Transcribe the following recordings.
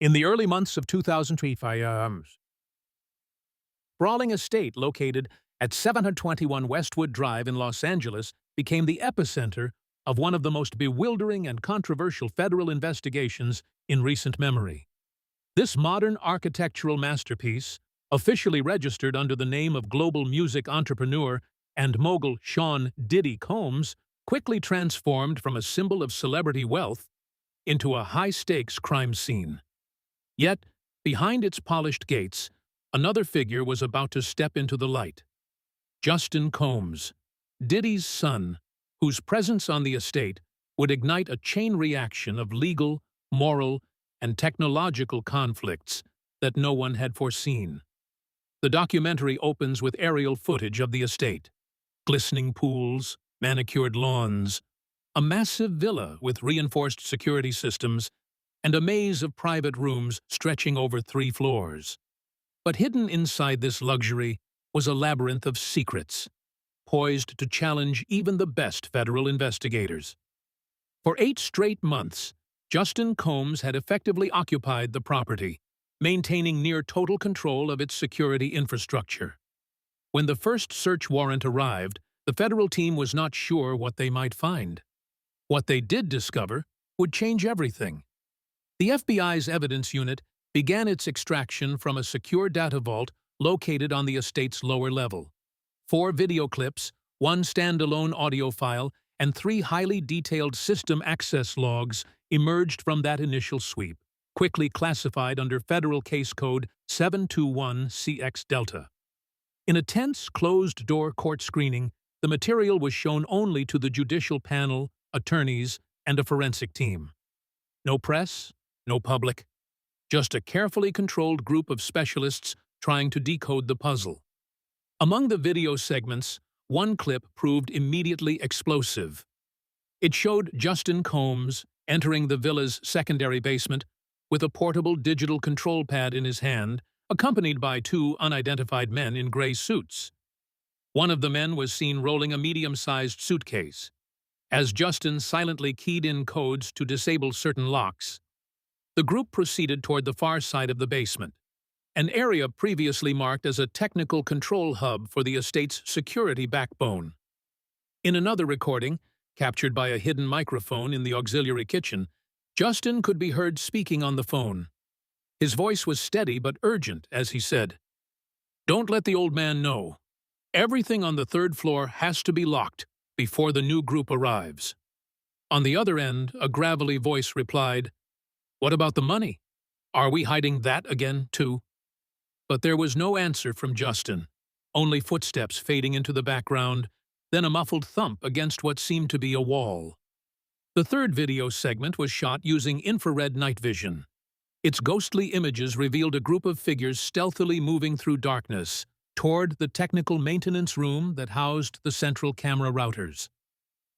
In the early months of 2025, sprawling estate located at 721 Westwood Drive in Los Angeles became the epicenter of one of the most bewildering and controversial federal investigations in recent memory. This modern architectural masterpiece, officially registered under the name of global music entrepreneur and mogul Sean "Diddy" Combs, quickly transformed from a symbol of celebrity wealth into a high-stakes crime scene. Yet, behind its polished gates, another figure was about to step into the light. Justin Combs, Diddy's son, whose presence on the estate would ignite a chain reaction of legal, moral, and technological conflicts that no one had foreseen. The documentary opens with aerial footage of the estate: glistening pools, manicured lawns, a massive villa with reinforced security systems, and a maze of private rooms stretching over 3 floors. But hidden inside this luxury was a labyrinth of secrets, poised to challenge even the best federal investigators. For 8 straight months, Justin Combs had effectively occupied the property, maintaining near total control of its security infrastructure. When the first search warrant arrived, the federal team was not sure what they might find. What they did discover would change everything. The FBI's evidence unit began its extraction from a secure data vault located on the estate's lower level. 4 video clips, 1 standalone audio file, and 3 highly detailed system access logs emerged from that initial sweep, quickly classified under Federal Case Code 721CX Delta. In a tense, closed-door court screening, the material was shown only to the judicial panel, attorneys, and a forensic team. No press, no public, just a carefully controlled group of specialists trying to decode the puzzle. Among the video segments, one clip proved immediately explosive. It showed Justin Combs entering the villa's secondary basement with a portable digital control pad in his hand, accompanied by 2 unidentified men in gray suits. One of the men was seen rolling a medium-sized suitcase. As Justin silently keyed in codes to disable certain locks, the group proceeded toward the far side of the basement, an area previously marked as a technical control hub for the estate's security backbone. In another recording, captured by a hidden microphone in the auxiliary kitchen, Justin could be heard speaking on the phone. His voice was steady but urgent as he said, "Don't let the old man know. Everything on the 3rd floor has to be locked before the new group arrives." On the other end, a gravelly voice replied, "What about the money? Are we hiding that again, too?" But there was no answer from Justin, only footsteps fading into the background, then a muffled thump against what seemed to be a wall. The 3rd video segment was shot using infrared night vision. Its ghostly images revealed a group of figures stealthily moving through darkness toward the technical maintenance room that housed the central camera routers.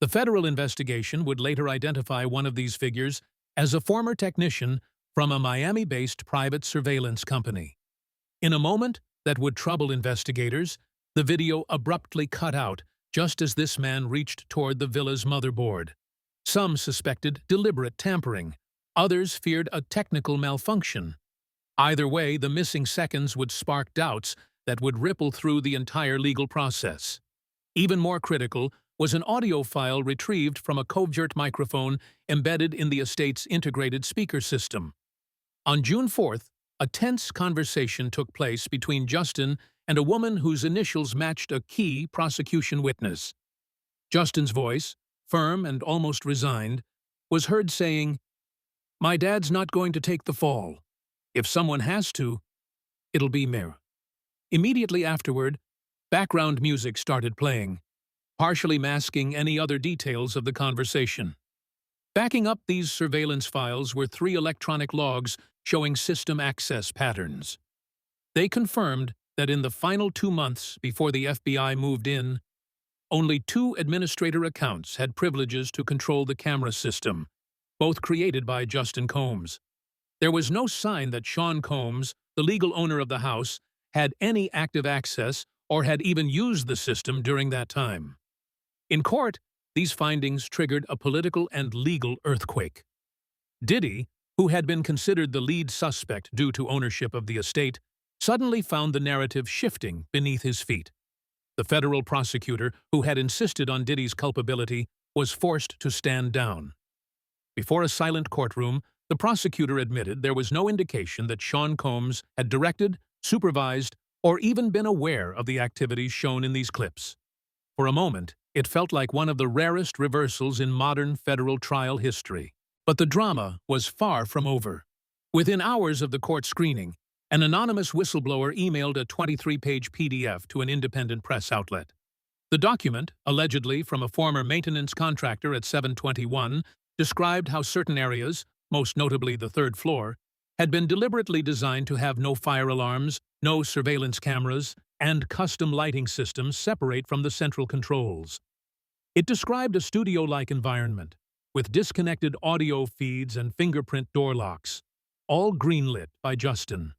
The federal investigation would later identify one of these figures as a former technician from a Miami-based private surveillance company. In a moment that would trouble investigators, the video abruptly cut out just as this man reached toward the villa's motherboard. Some suspected deliberate tampering. Others feared a technical malfunction. Either way, the missing seconds would spark doubts that would ripple through the entire legal process. Even more critical was an audio file retrieved from a covert microphone embedded in the estate's integrated speaker system. On June 4th, a tense conversation took place between Justin and a woman whose initials matched a key prosecution witness. Justin's voice, firm and almost resigned, was heard saying, "My dad's not going to take the fall. If someone has to, it'll be me." Immediately afterward, background music started playing, partially masking any other details of the conversation. Backing up these surveillance files were 3 electronic logs showing system access patterns. They confirmed that in the final 2 months before the FBI moved in, only 2 administrator accounts had privileges to control the camera system, both created by Justin Combs. There was no sign that Sean Combs, the legal owner of the house, had any active access or had even used the system during that time. In court, these findings triggered a political and legal earthquake. Diddy, who had been considered the lead suspect due to ownership of the estate, suddenly found the narrative shifting beneath his feet. The federal prosecutor, who had insisted on Diddy's culpability, was forced to stand down. Before a silent courtroom, the prosecutor admitted there was no indication that Sean Combs had directed, supervised, or even been aware of the activities shown in these clips. For a moment, it felt like one of the rarest reversals in modern federal trial history. But the drama was far from over. Within hours of the court screening, an anonymous whistleblower emailed a 23-page PDF to an independent press outlet. The document, allegedly from a former maintenance contractor at 721, described how certain areas, most notably the third floor, had been deliberately designed to have no fire alarms, no surveillance cameras, and custom lighting systems separate from the central controls. It described a studio-like environment, with disconnected audio feeds and fingerprint door locks, all greenlit by Justin.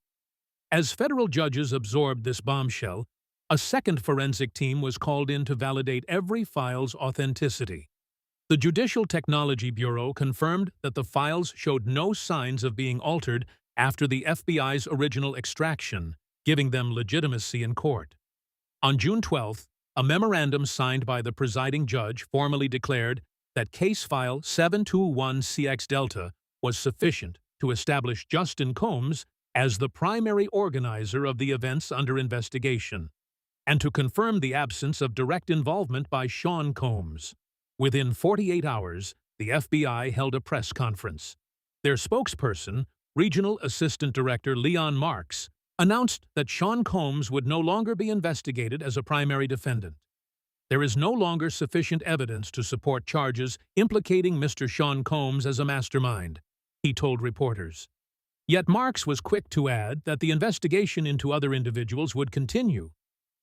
As federal judges absorbed this bombshell, a second forensic team was called in to validate every file's authenticity. The Judicial Technology Bureau confirmed that the files showed no signs of being altered after the FBI's original extraction, giving them legitimacy in court. On June 12th, a memorandum signed by the presiding judge formally declared that case file 721CX Delta was sufficient to establish Justin Combs as the primary organizer of the events under investigation, and to confirm the absence of direct involvement by Sean Combs. Within 48 hours, the FBI held a press conference. Their spokesperson, Regional Assistant Director Leon Marks, announced that Sean Combs would no longer be investigated as a primary defendant. There is no longer sufficient evidence to support charges implicating Mr. Sean Combs as a mastermind, he told reporters. Yet Marks was quick to add that the investigation into other individuals would continue,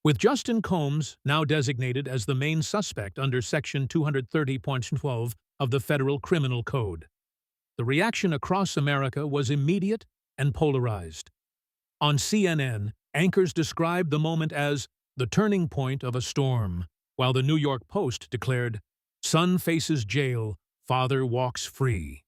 with Justin Combs now designated as the main suspect under Section 230.12 of the Federal Criminal Code. The reaction across America was immediate and polarized. On CNN, anchors described the moment as the turning point of a storm, while the New York Post declared, "Son faces jail, father walks free."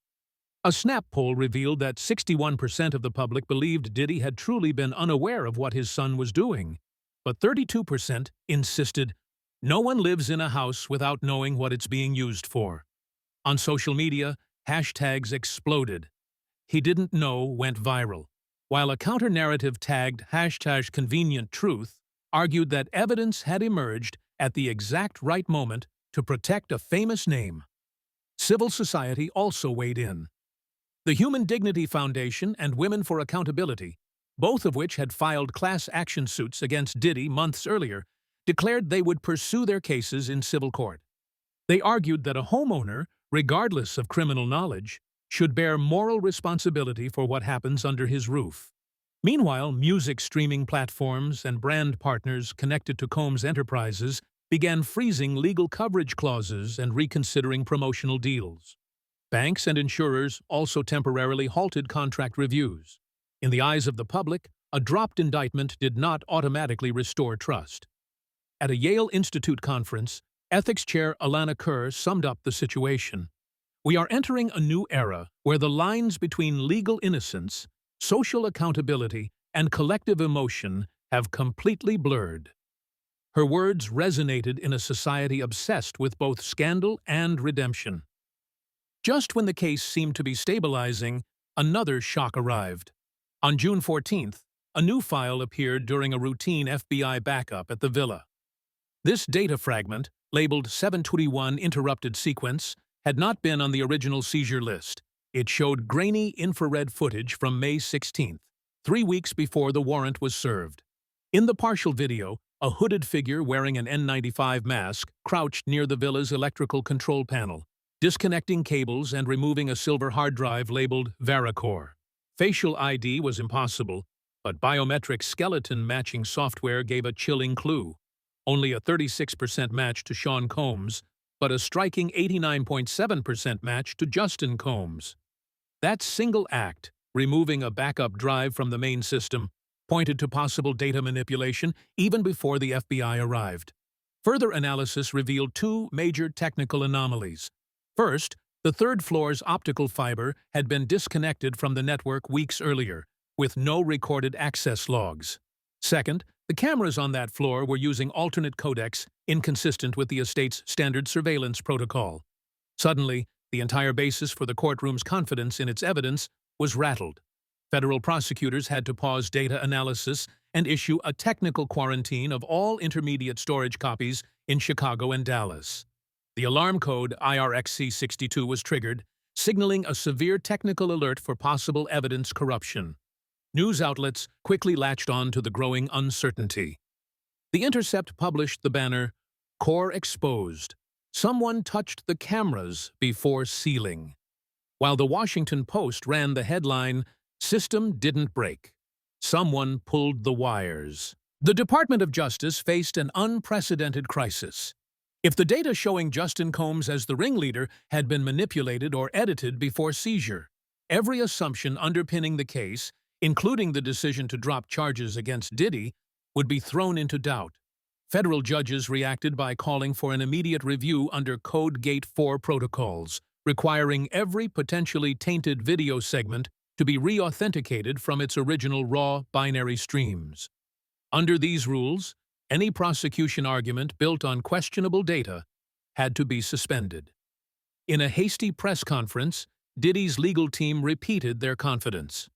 A Snap poll revealed that 61% of the public believed Diddy had truly been unaware of what his son was doing, but 32% insisted, "No one lives in a house without knowing what it's being used for." On social media, hashtags exploded. "He didn't know" went viral, while a counter-narrative tagged #ConvenientTruth argued that evidence had emerged at the exact right moment to protect a famous name. Civil society also weighed in. The Human Dignity Foundation and Women for Accountability, both of which had filed class action suits against Diddy months earlier, declared they would pursue their cases in civil court. They argued that a homeowner, regardless of criminal knowledge, should bear moral responsibility for what happens under his roof. Meanwhile, music streaming platforms and brand partners connected to Combs Enterprises began freezing legal coverage clauses and reconsidering promotional deals. Banks and insurers also temporarily halted contract reviews. In the eyes of the public, a dropped indictment did not automatically restore trust. At a Yale Institute conference, ethics chair Alana Kerr summed up the situation. "We are entering a new era where the lines between legal innocence, social accountability, and collective emotion have completely blurred." Her words resonated in a society obsessed with both scandal and redemption. Just when the case seemed to be stabilizing, another shock arrived. On June 14th, a new file appeared during a routine FBI backup at the villa. This data fragment, labeled 721 Interrupted Sequence, had not been on the original seizure list. It showed grainy infrared footage from May 16th, 3 weeks before the warrant was served. In the partial video, a hooded figure wearing an N95 mask crouched near the villa's electrical control panel, disconnecting cables and removing a silver hard drive labeled Varicor. Facial ID was impossible, but biometric skeleton matching software gave a chilling clue. Only a 36% match to Sean Combs, but a striking 89.7% match to Justin Combs. That single act, removing a backup drive from the main system, pointed to possible data manipulation even before the FBI arrived. Further analysis revealed two major technical anomalies. First, The third floor's optical fiber had been disconnected from the network weeks earlier, with no recorded access logs. Second, the cameras on that floor were using alternate codecs inconsistent with the estate's standard surveillance protocol. Suddenly, the entire basis for the courtroom's confidence in its evidence was rattled. Federal prosecutors had to pause data analysis and issue a technical quarantine of all intermediate storage copies in Chicago and Dallas. The alarm code IRXC62 was triggered, signaling a severe technical alert for possible evidence corruption. News outlets quickly latched on to the growing uncertainty. The Intercept published the banner, "Core Exposed. Someone touched the cameras before sealing," while the Washington Post ran the headline, "System didn't break. Someone pulled the wires." The Department of Justice faced an unprecedented crisis. If the data showing Justin Combs as the ringleader had been manipulated or edited before seizure, every assumption underpinning the case, including the decision to drop charges against Diddy, would be thrown into doubt. Federal judges reacted by calling for an immediate review under Code Gate 4 protocols, requiring every potentially tainted video segment to be re-authenticated from its original raw binary streams. Under these rules, any prosecution argument built on questionable data had to be suspended. In a hasty press conference, Diddy's legal team repeated their confidence.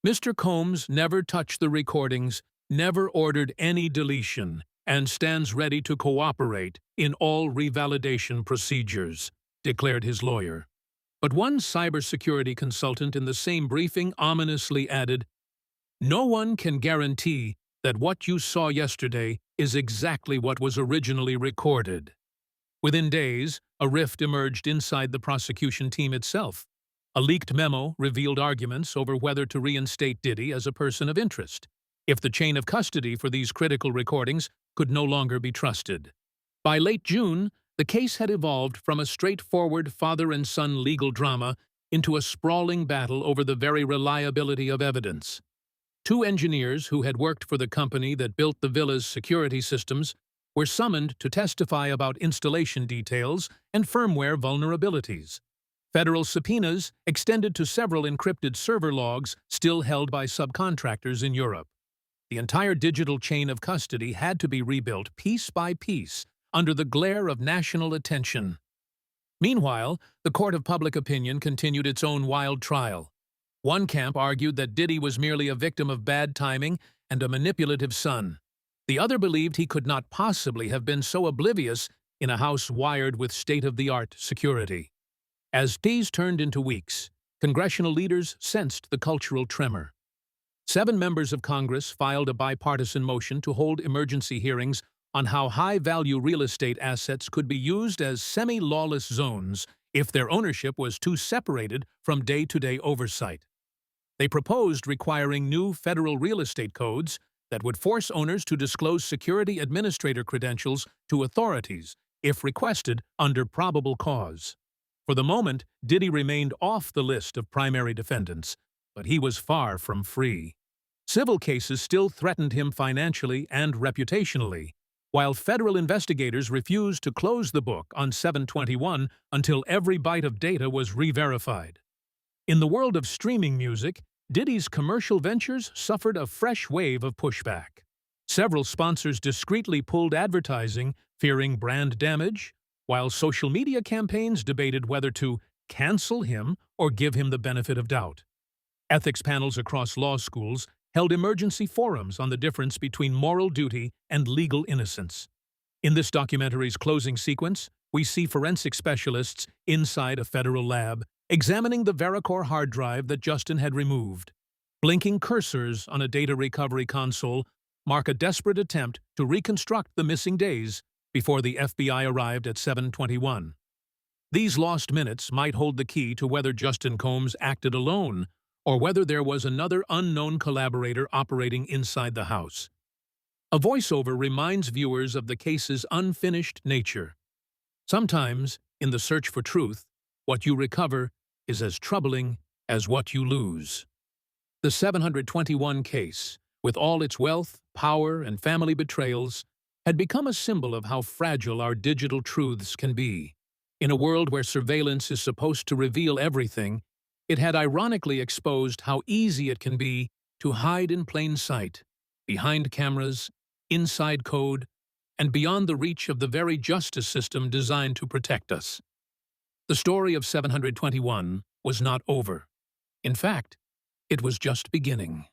Mr. Combs never touched the recordings, never ordered any deletion, and stands ready to cooperate in all revalidation procedures, declared his lawyer. But one cybersecurity consultant in the same briefing ominously added, "No one can guarantee that what you saw yesterday is exactly what was originally recorded." Within days, a rift emerged inside the prosecution team itself. A leaked memo revealed arguments over whether to reinstate Diddy as a person of interest, if the chain of custody for these critical recordings could no longer be trusted. By late June, the case had evolved from a straightforward father and son legal drama into a sprawling battle over the very reliability of evidence. Two engineers who had worked for the company that built the villa's security systems were summoned to testify about installation details and firmware vulnerabilities. Federal subpoenas extended to several encrypted server logs still held by subcontractors in Europe. The entire digital chain of custody had to be rebuilt piece by piece under the glare of national attention. Meanwhile, the court of public opinion continued its own wild trial. One camp argued that Diddy was merely a victim of bad timing and a manipulative son. The other believed he could not possibly have been so oblivious in a house wired with state-of-the-art security. As days turned into weeks, congressional leaders sensed the cultural tremor. 7 members of Congress filed a bipartisan motion to hold emergency hearings on how high-value real estate assets could be used as semi-lawless zones if their ownership was too separated from day-to-day oversight. They proposed requiring new federal real estate codes that would force owners to disclose security administrator credentials to authorities if requested under probable cause. For the moment, Diddy remained off the list of primary defendants, but he was far from free. Civil cases still threatened him financially and reputationally, while federal investigators refused to close the book on 721 until every byte of data was re-verified. In the world of streaming music, Diddy's commercial ventures suffered a fresh wave of pushback. Several sponsors discreetly pulled advertising, fearing brand damage, while social media campaigns debated whether to cancel him or give him the benefit of doubt. Ethics panels across law schools held emergency forums on the difference between moral duty and legal innocence. In this documentary's closing sequence, we see forensic specialists inside a federal lab examining the Vericore hard drive that Justin had removed. Blinking cursors on a data recovery console mark a desperate attempt to reconstruct the missing days before the FBI arrived at 721. These lost minutes might hold the key to whether Justin Combs acted alone or whether there was another unknown collaborator operating inside the house. A voiceover reminds viewers of the case's unfinished nature. Sometimes, in the search for truth, what you recover is as troubling as what you lose. The 721 case, with all its wealth, power, and family betrayals, had become a symbol of how fragile our digital truths can be. In a world where surveillance is supposed to reveal everything, it had ironically exposed how easy it can be to hide in plain sight, behind cameras, inside code, and beyond the reach of the very justice system designed to protect us. The story of 721 was not over. In fact, it was just beginning.